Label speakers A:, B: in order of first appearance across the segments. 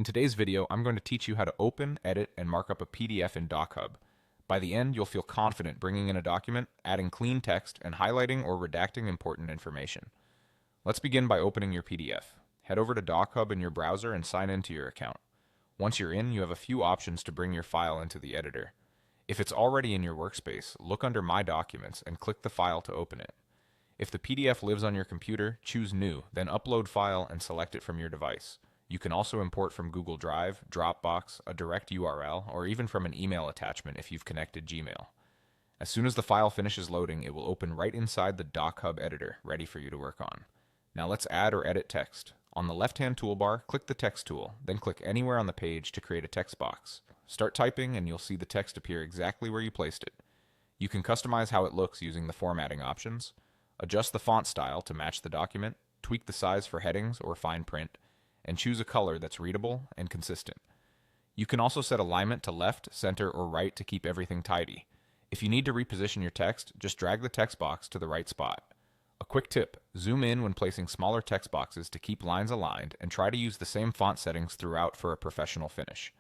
A: In today's video, I'm going to teach you how to open, edit, and mark up a PDF in DocHub. By the end, you'll feel confident bringing in a document, adding clean text, and highlighting or redacting important information. Let's begin by opening your PDF. Head over to DocHub in your browser and sign into your account. Once you're in, you have a few options to bring your file into the editor. If it's already in your workspace, look under My Documents and click the file to open it. If the PDF lives on your computer, choose New, then Upload File and select it from your device. You can also import from Google Drive, Dropbox, a direct URL, or even from an email attachment if you've connected Gmail. As soon as the file finishes loading, it will open right inside the DocHub editor, ready for you to work on. Now let's add or edit text. On the left-hand toolbar, click the Text tool, then click anywhere on the page to create a text box. Start typing and you'll see the text appear exactly where you placed it. You can customize how it looks using the formatting options. Adjust the font style to match the document, tweak the size for headings or fine print, and choose a color that's readable and consistent. You can also set alignment to left, center, or right to keep everything tidy. If you need to reposition your text, just drag the text box to the right spot. A quick tip, zoom in when placing smaller text boxes to keep lines aligned and try to use the same font settings throughout for a professional finish.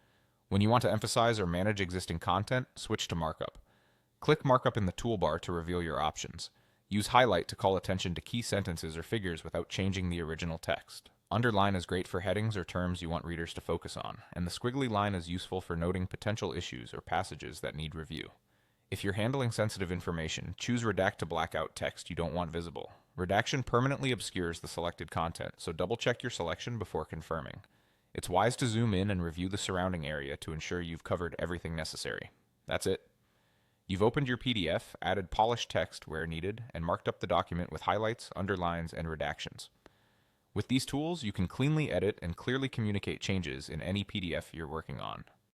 A: When you want to emphasize or manage existing content, switch to markup. Click markup in the toolbar to reveal your options. Use highlight to call attention to key sentences or figures without changing the original text. Underline is great for headings or terms you want readers to focus on, and the squiggly line is useful for noting potential issues or passages that need review. If you're handling sensitive information, choose Redact to black out text you don't want visible. Redaction permanently obscures the selected content, so double-check your selection before confirming. It's wise to zoom in and review the surrounding area to ensure you've covered everything necessary. That's it. You've opened your PDF, added polished text where needed, and marked up the document with highlights, underlines, and redactions. With these tools, you can cleanly edit and clearly communicate changes in any PDF you're working on.